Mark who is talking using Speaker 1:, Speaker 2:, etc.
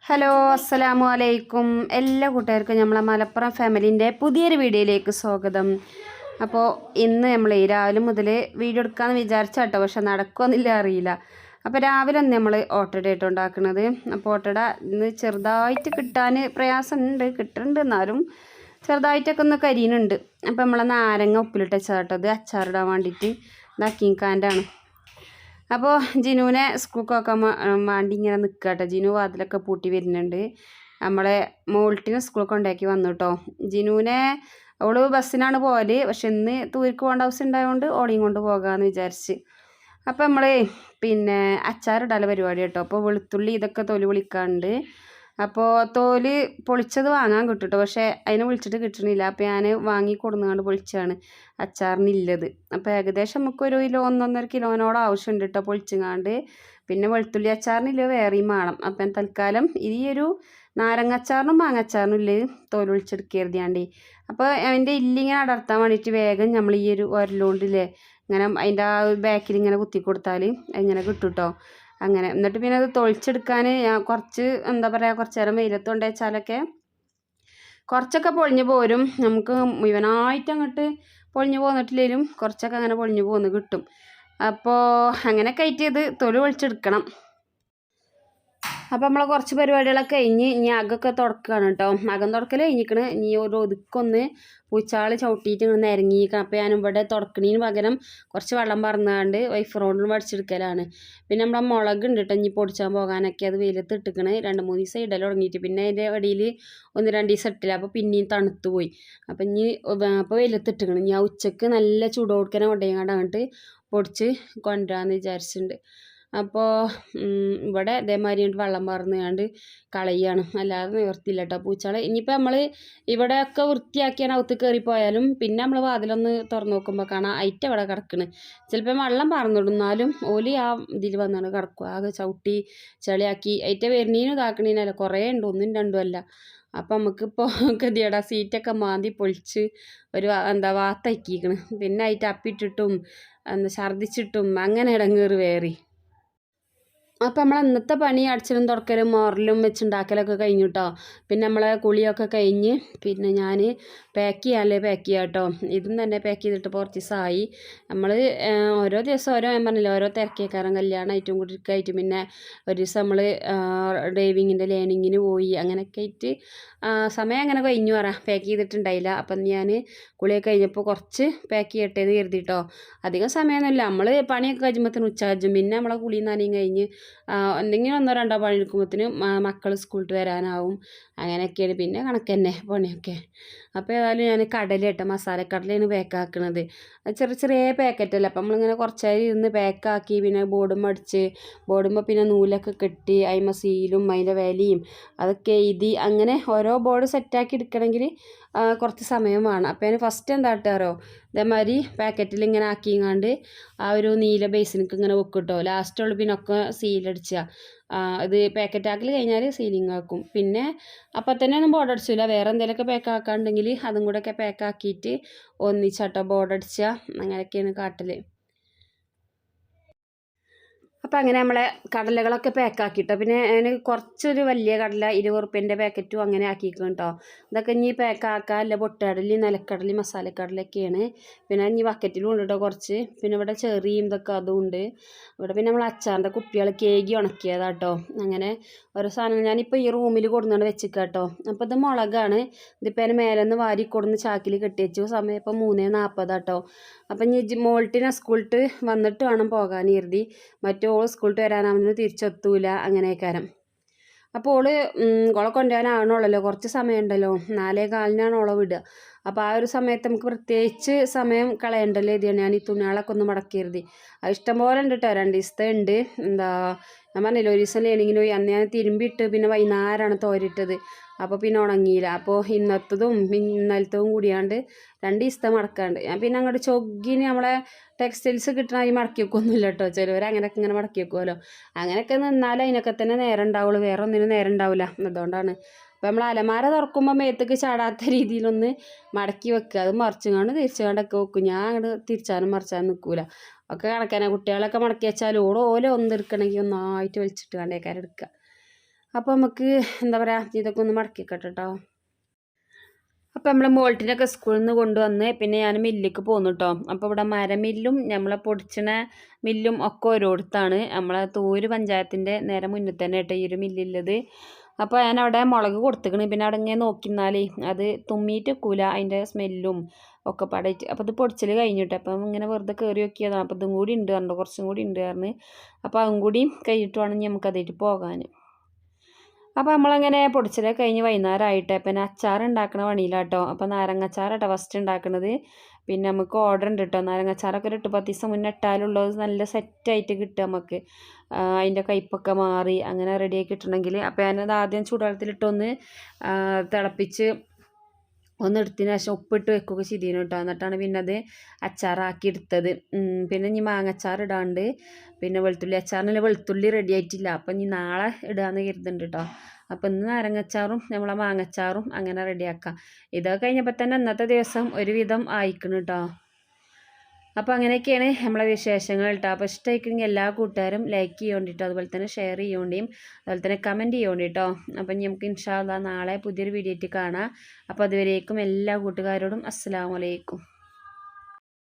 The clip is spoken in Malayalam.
Speaker 1: ഹലോ അസ്സലാമു അലൈക്കും എല്ലാ കൂട്ടുകാർക്കും നമ്മളെ മലപ്പുറം ഫാമിലിൻ്റെ പുതിയൊരു വീഡിയോയിലേക്ക് സ്വാഗതം. അപ്പോൾ ഇന്ന് നമ്മൾ രാവിലെ മുതൽ വീഡിയോ എടുക്കാമെന്ന് വിചാരിച്ചാട്ടോ, പക്ഷെ നടക്കുമെന്നില്ല അറിയില്ല. അപ്പോൾ രാവിലെ ഒന്ന് നമ്മൾ ഓട്ടട ആയിട്ട് ഉണ്ടാക്കുന്നത്. അപ്പോൾ ഓട്ടട ഇന്ന് ചെറുതായിട്ട് കിട്ടാൻ പ്രയാസമുണ്ട്, കിട്ടുന്നുണ്ട്, എന്നാലും ചെറുതായിട്ടൊക്കെ ഒന്ന് കരിയുന്നുണ്ട്. അപ്പോൾ നമ്മളെ നാരങ്ങ ഉപ്പിലിട്ട് വെച്ചാട്ടോ, ഇത് അച്ചാറിടാൻ വേണ്ടിയിട്ട് ഇതാക്കിക്കാൻ്റാണ്. അപ്പോൾ ജിനുവിനെ സ്കൂൾക്കൊക്കെ വേണ്ടി ഇങ്ങനെ നിൽക്കുക കേട്ടോ. ജിനു വാതിലൊക്കെ പൂട്ടി വരുന്നുണ്ട്. നമ്മളെ മോൾട്ടിനെ സ്കൂളിൽ കൊണ്ടാക്കി വന്നു കേട്ടോ. ജിനുവിനെ അവൾ ബസ്സിനാണ് പോകല്, പക്ഷെ ഇന്ന് തൂരിക്ക് പോകേണ്ട ആവശ്യം ഉണ്ടായതുകൊണ്ട് ഓളിയും കൊണ്ട് പോകാമെന്ന് വിചാരിച്ച്. അപ്പോൾ നമ്മൾ പിന്നെ അച്ചാറിടാനുള്ള പരിപാടി കേട്ടോ. അപ്പോൾ വെളുത്തുള്ളി ഇതൊക്കെ തൊലി പൊളിക്കാണ്ട്. അപ്പോൾ തോല് പൊളിച്ചത് വാങ്ങാൻ കിട്ടും കേട്ടോ, പക്ഷേ അതിനെ വിളിച്ചിട്ട് കിട്ടണില്ല. അപ്പോൾ ഞാൻ വാങ്ങി കൊടുന്നുകൊണ്ട് പൊളിച്ചാണ് അച്ചാറിനില്ലത്. അപ്പോൾ ഏകദേശം നമുക്കൊരു കിലോ 1.5 കിലോനോളം ആവശ്യമുണ്ട് കേട്ടോ പൊളിച്ചങ്ങാണ്ട്. പിന്നെ വെളുത്തുള്ളി അച്ചാറിനില്ല വേറെയും വേണം. അപ്പം തൽക്കാലം ഈ ഒരു നാരങ്ങ അച്ചാറിനും മാങ്ങ അച്ചാറിനും ഇല്ല തോല് പൊളിച്ചെടുക്കരുതിയാണ്ടി. അപ്പോൾ അതിൻ്റെ ഇല്ലിങ്ങനെ അടർത്താൻ വേണ്ടിയിട്ട് വേഗം നമ്മൾ ഈ ഒരു ഉരലുകൊണ്ടില്ലേ ഇങ്ങനെ അതിൻ്റെ ആ ബാക്കിൽ ഇങ്ങനെ കുത്തി കൊടുത്താൽ ഇങ്ങനെ കിട്ടും കേട്ടോ. അങ്ങനെ എന്നിട്ട് പിന്നെ അത് തൊളിച്ചെടുക്കാൻ ഞാൻ കുറച്ച് എന്താ പറയുക, കുറച്ച് നേരം വെയിലത്ത് കൊണ്ട് വെച്ചാലൊക്കെ കുറച്ചൊക്കെ പൊളിഞ്ഞ് പോരും. നമുക്ക് മുഴുവനായിട്ട് അങ്ങോട്ട് പൊളിഞ്ഞ് പോന്നിട്ടില്ലെങ്കിലും കുറച്ചൊക്കെ അങ്ങനെ പൊളിഞ്ഞ് പോന്ന് കിട്ടും. അപ്പോൾ അങ്ങനെയൊക്കെ ആയിട്ട് ഇത് തൊലി പൊളിച്ചെടുക്കണം. അപ്പോൾ നമ്മൾ കുറച്ച് പരിപാടികളൊക്കെ കഴിഞ്ഞ് ഇനി അകമൊക്കെ തുടക്കുകയാണ് കേട്ടോ. അകം തുടക്കൽ കഴിഞ്ഞിരിക്കണ്. ഇനി ഒരു ഒതുക്കൊന്ന് പൂച്ചാൾ ചവിട്ടിയിട്ട് ഇങ്ങനെ നിരങ്ങിയിരിക്കണം. അപ്പോൾ ഞാൻ ഇവിടെ തുടക്കണീന് പകരം കുറച്ച് വെള്ളം പറന്നാണ്ട് വൈഫ് റോഡിൽ വടിച്ചെടുക്കലാണ്. പിന്നെ നമ്മുടെ മുളക് ഉണ്ട് കേട്ടോ, ഇനി പൊടിച്ചാൻ പോകാനൊക്കെ അത് വെയിലത്ത് ഇട്ടിക്കണ്. 2-3 ദിവസം ഇടൽ തുടങ്ങിയിട്ട് പിന്നെ അതിൻ്റെ ഇടയിൽ 1-2 ദിവസം ഇട്ടില്ല. അപ്പോൾ പിന്നെയും തണുത്ത് പോയി. അപ്പോൾ ഇനി അപ്പോൾ വെയിലത്ത് ഇട്ടിക്കണം. ഇനി ആ ഉച്ചക്ക് നല്ല ചൂടോടുക്കനെ കൊണ്ടുപോയി അങ്ങോട്ട് പൊടിച്ച് കൊണ്ടുവരാമെന്ന് വിചാരിച്ചിട്ടുണ്ട്. അപ്പോൾ ഇവിടെ ഇതേമാതിരി വെള്ളം പറന്നുകൊണ്ട് കളയുകയാണ്, അല്ലാതെ നിവർത്തിയില്ല കേട്ടോ പൂച്ചാളെ. ഇനിയിപ്പോൾ നമ്മൾ ഇവിടെയൊക്കെ വൃത്തിയാക്കിയാണ് അകത്ത് കയറിപ്പോയാലും പിന്നെ നമ്മൾ വാതിലൊന്ന് തുറന്ന് നോക്കുമ്പോൾ കാണാം അയിറ്റ അവിടെ കിടക്കണ്. ചിലപ്പോൾ വെള്ളം പറന്നിടുന്നാലും ഓലി ആ ഇതിൽ വന്നാണ് കിടക്കുക. ആകെ ചവിട്ടി ചെളിയാക്കി അയിറ്റ വരുന്നതിനും ഇതാക്കണീനല്ല, കുറേ ഉണ്ട്, 1-2 അല്ല. അപ്പം നമുക്കിപ്പോൾ ഗതിയുടെ സീറ്റൊക്കെ മാന്തി പൊളിച്ച് ഒരു എന്താ വാത്തക്കിക്കണ്. പിന്നെ അതിറ്റ് അപ്പിട്ടിട്ടും ഛർദ്ദിച്ചിട്ടും അങ്ങനെ ഇടങ്ങേറ് വേറി. അപ്പോൾ നമ്മൾ ഇന്നത്തെ പണി അടിച്ചിലും തുടക്കലും മോറലും വെച്ചുണ്ടാക്കലൊക്കെ കഴിഞ്ഞു കേട്ടോ. പിന്നെ നമ്മളെ കുളിയൊക്കെ കഴിഞ്ഞ് പിന്നെ ഞാൻ പാക്ക് ചെയ്യാം കേട്ടോ. ഇതും തന്നെ പാക്ക് ചെയ്തിട്ട് കുറച്ച് ദിവസമായി. നമ്മൾ ഓരോ ദിവസം ഓരോ ഞാൻ പറഞ്ഞില്ല, ഓരോ തിരക്കേക്കാരം കല്യാണമായിട്ടും കുട്ടിക്കായിട്ടും. പിന്നെ ഒരു ദിവസം നമ്മൾ ഡ്രൈവിങ്ങിൻ്റെ ലേണിങ്ങിന് പോയി, അങ്ങനെയൊക്കെ ആയിട്ട് സമയം അങ്ങനെ കഴിഞ്ഞു പാക്ക് ചെയ്തിട്ടുണ്ടായില്ല. അപ്പം ഞാൻ കുളിയൊക്കെ കഴിഞ്ഞപ്പോൾ കുറച്ച് പാക്ക് ചെയ്യട്ടെ എന്ന് കരുതിട്ടോ. അധികം സമയമൊന്നുമില്ല, നമ്മൾ പണിയൊക്കെ കഴിയുമ്പോഴത്തേന് ഉച്ച കഴിച്ചും. പിന്നെ നമ്മളെ കുളിയും നനയും കഴിഞ്ഞ് എന്തെങ്കിലും 1-2 പണി എടുക്കുമ്പോഴത്തേന് മക്കൾ സ്കൂളിൽ വരാനാവും. അങ്ങനെയൊക്കെയാണ് പിന്നെ കണക്ക് തന്നെ പണിയൊക്കെ. അപ്പോൾ ഏതായാലും ഞാൻ കടല കേട്ടോ, മസാലക്കടലയാണ് പാക്കാക്കുന്നത്. ചെറിയ ചെറിയ പാക്കറ്റല്ല. അപ്പം നമ്മളിങ്ങനെ കുറച്ചായി ഇരുന്ന് പാക്കാക്കി പിന്നെ ബോർഡും അടിച്ച് ബോർഡുമ്പോൾ പിന്നെ നൂലൊക്കെ കെട്ടി അതിമ സീലും അതിൻ്റെ വിലയും അതൊക്കെ എഴുതി അങ്ങനെ ഓരോ ബോർഡ് സെറ്റാക്കി എടുക്കണമെങ്കിൽ കുറച്ച് സമയം വേണം. അപ്പോൾ ഞാൻ ഫസ്റ്റ് എന്താ ഇട്ടാറോ, ഇതേമാതിരി പാക്കറ്റിൽ ഇങ്ങനെ ആക്കിങ്ങാണ്ട് ആ ഒരു നീല ബേസിനക്ക് ഇങ്ങനെ വെക്കും കേട്ടോ. ലാസ്റ്റുള്ള പിന്നെ ഒക്കെ സീലടിച്ചുക. ഇത് പാക്കറ്റ് ആക്കൽ കഴിഞ്ഞാൽ സീലിംഗ് ആക്കും. പിന്നെ അപ്പം തന്നെ ഒന്നും ബോർഡ് അടിച്ചില്ല, വേറെ എന്തെങ്കിലുമൊക്കെ പാക്ക് ആക്കാണ്ടെങ്കിൽ അതും കൂടെയൊക്കെ പാക്ക് ആക്കിയിട്ട് ഒന്നിച്ചാട്ടോ ബോർഡ് അടിച്ചുക. അങ്ങനെയൊക്കെയാണ് കാട്ടൽ. അപ്പോൾ അങ്ങനെ നമ്മളെ കടലകളൊക്കെ പാക്കാക്കിട്ടോ. പിന്നെ അതിന് കുറച്ചൊരു വലിയ കടല 20 റുപ്യേൻ്റെ പാക്കറ്റും അങ്ങനെ ആക്കിയിരിക്കണം കേട്ടോ. ഇതൊക്കെ ഇനി പാക്കാക്കാല്ല പൊട്ടുകടലി നിലക്കടലി മസാലക്കടലൊക്കെയാണ്. പിന്നെ ഇനി ബക്കറ്റിലും ഉണ്ട് കേട്ടോ കുറച്ച്. പിന്നെ ഇവിടെ ചെറിയും ഇതൊക്കെ അതും ഉണ്ട്. ഇവിടെ പിന്നെ നമ്മൾ അച്ചാറിൻ്റെ കുപ്പികൾ കേകി ഉണക്കിയതാട്ടോ. അങ്ങനെ ഓരോ സാധനങ്ങൾ ഞാനിപ്പോൾ ഈ റൂമിൽ കൊടുന്നുകൊണ്ട് വെച്ചിരിക്കാം കേട്ടോ. അപ്പോൾ ഇത് മുളകാണ്. ഇതിപ്പോൾ അതിന് മേലെ നിന്ന് വാരി കൊടുന്ന് ചാക്കിൽ കെട്ടി വെച്ചു. സമയം ഇപ്പോൾ 3:40 കേട്ടോ. അപ്പം ഇനി മോൾട്ടിനെ സ്കൂളിട്ട് വന്നിട്ട് വേണം പോകാൻ കരുതി. മറ്റോൾ സ്കൂളിട്ട് വരാനാവുന്നതിന് തിരിച്ചെത്തൂല അങ്ങനെയൊക്കെ. അപ്പോൾ ഓളെ കൊണ്ടുവരാനാവണമല്ലോ, കുറച്ച് സമയം ഉണ്ടല്ലോ. 4:15 ഓളെ വിടുക. അപ്പോൾ ആ ഒരു സമയത്ത് നമുക്ക് പ്രത്യേകിച്ച് സമയം കളയണ്ടല്ലോ ഇതിയാണ് ഞാൻ ഈ തുണികളൊക്കെ ഒന്ന് മടക്കിയിരുതി. അത് ഇഷ്ടംപോലെ ഉണ്ട് കേട്ടോ. 2 ദിവസത്തെ ഉണ്ട്. എന്താ ഞാൻ പറഞ്ഞില്ല, ഒരു ദിവസം ലേണിങ്ങിന് പോയി. അന്ന് ഞാൻ തിരുമ്പിയിട്ട് പിന്നെ വൈകുന്നേരമാണ് തോരിട്ടത്. അപ്പോൾ പിന്നെ ഉണങ്ങിയില്ല. അപ്പോൾ ഇന്നത്തതും ഇന്നലത്തതും കൂടിയാണ്ട് 2 ദിവസത്തെ മടക്കാണ്ട് ഞാൻ പിന്നെ അങ്ങോട്ട് ചൊഗ്ഗിന് നമ്മളെ ടെക്സ്റ്റൈൽസ് കിട്ടണ ഈ മടക്കി വെക്കൊന്നുമില്ല കേട്ടോ. ചിലവർ അങ്ങനെയൊക്കെ ഇങ്ങനെ മടക്കി വെക്കുമല്ലോ. അങ്ങനെയൊക്കെ നിന്നാൽ അതിനൊക്കെ തന്നെ നേരം ഉണ്ടാവുള്ളൂ, വേറെ ഒന്നിനും നേരം ഉണ്ടാവില്ല. അതുകൊണ്ടാണ് അപ്പോൾ നമ്മൾ അലമാര തുറക്കുമ്പോൾ മേത്തേക്ക് ചാടാത്ത രീതിയിലൊന്ന് മടക്കി വെക്കുക. അത് മറിച്ചുകൊണ്ട് തിരിച്ചുകൊണ്ടൊക്കെ വെക്കും. ഞാൻ അങ്ങോട്ട് തിരിച്ചാനും മറിച്ചാനും നിൽക്കില്ല, ഒക്കെ കണക്കാനെ. കുട്ടികളൊക്കെ മടക്കി വെച്ചാൽ ഓല ഒന്നെടുക്കണമെങ്കിൽ ഒന്നായിട്ട് വലിച്ചിട്ട് കണ്ടേക്കാരെടുക്കുക. അപ്പോൾ നമുക്ക് എന്താ പറയുക ഇതൊക്കെ ഒന്ന് മടക്കിക്കട്ടെ കേട്ടോ. അപ്പോൾ നമ്മൾ മോൾട്ടിനൊക്കെ സ്കൂളിൽ നിന്ന് കൊണ്ടുവന്ന് പിന്നെ ഞാൻ മില്ലിലേക്ക് പോന്നു കേട്ടോ. അപ്പോൾ ഇവിടെ മരമില്ലും നമ്മളെ പൊടിച്ചണ മില്ലും ഒക്കെ ഓരോരുത്താണ്. നമ്മളെ തൂര് പഞ്ചായത്തിൻ്റെ നേരെ മുന്നിൽ തന്നെ കേട്ടോ ഈ ഒരു മില്ലുള്ളത്. അപ്പോൾ ഞാൻ അവിടെ മുളക് കൊടുത്തിക്കണ്. പിന്നെ അവിടെ ഇങ്ങനെ നോക്കിന്നാലേ അത് തുമ്മിയിട്ട് വെക്കൂല, അതിൻ്റെ സ്മെല്ലും ഒക്കെ പടയിട്ട്. അപ്പോൾ ഇത് പൊടിച്ചൽ കഴിഞ്ഞിട്ട് അപ്പം ഇങ്ങനെ വെറുതെ കയറി നോക്കിയതാണ്. അപ്പോൾ ഇതും കൂടി ഉണ്ട് കണ്ടോ, കുറച്ചും കൂടി ഉണ്ട് പറഞ്ഞ്. അപ്പോൾ അതും കൂടി കഴിഞ്ഞിട്ട് വേണം നമുക്കതായിട്ട് പോകാൻ. അപ്പോൾ നമ്മളങ്ങനെ പൊടിച്ചലൊക്കെ കഴിഞ്ഞ് വൈകുന്നേരമായിട്ട് പിന്നെ അച്ചാർ ഉണ്ടാക്കണ പണിയിലാട്ടോ. അപ്പോൾ നാരങ്ങച്ചാറാട്ടോ ഫസ്റ്റ് ഉണ്ടാക്കണത്. പിന്നെ നമുക്ക് ഓർഡർ ഉണ്ട് കേട്ടോ. നാരങ്ങച്ചാറൊക്കെ ഒരു 8-10 ദിവസം മുന്നേ ഇട്ടാലുള്ളത് നല്ല സെറ്റായിട്ട് കിട്ടുക നമുക്ക്. അതിൻ്റെ കയ്പ്പൊക്കെ മാറി അങ്ങനെ റെഡിയാക്കി കിട്ടണമെങ്കിൽ. അപ്പോൾ ഞാനത് ആദ്യം ചൂടുവെള്ളത്തിലിട്ടൊന്ന് തിളപ്പിച്ച് ഒന്ന് എടുത്തതിന് ശേഷം ഉപ്പിട്ട് വെക്കുകയൊക്കെ ചെയ്തിരുന്നു കേട്ടോ. എന്നിട്ടാണ് പിന്നെ അത് അച്ചാറാക്കി എടുത്തത്. പിന്നെ ഇനി മാങ്ങച്ചാർ ഇടാണ്ട്, പിന്നെ വെളുത്തുള്ളി അച്ചാറിനുള്ള വെളുത്തുള്ളി റെഡി ആയിട്ടില്ല. അപ്പം ഇനി നാളെ ഇടാമെന്ന് കരുതുന്നുണ്ട് കേട്ടോ. അപ്പം ഇന്ന് നാരങ്ങച്ചാറും നമ്മളെ മാങ്ങച്ചാറും അങ്ങനെ റെഡിയാക്കാം. ഇതൊക്കെ കഴിഞ്ഞപ്പോൾ തന്നെ ഇന്നത്തെ ദിവസം ഒരുവിധം ആയിക്കണം കേട്ടോ. അപ്പോൾ അങ്ങനെയൊക്കെയാണ് നമ്മളെ വിശേഷങ്ങൾ കേട്ടോ. അപ്പോൾ ഇഷ്ടമായിക്കെങ്കിൽ എല്ലാ കൂട്ടുകാരും ലൈക്ക് ചെയ്യോണ്ടിട്ടോ, അതുപോലെ തന്നെ ഷെയർ ചെയ്യോണ്ടിയും അതുപോലെ തന്നെ കമൻറ്റ് ചെയ്യോണ്ടിട്ടോ. അപ്പം നമുക്ക് ഇൻഷാ അല്ലാഹ് നാളെ പുതിയൊരു വീഡിയോ ആയിട്ട് കാണാം. അപ്പോൾ അതുവരേക്കും എല്ലാ കൂട്ടുകാരോടും അസ്സലാമു അലൈക്കും.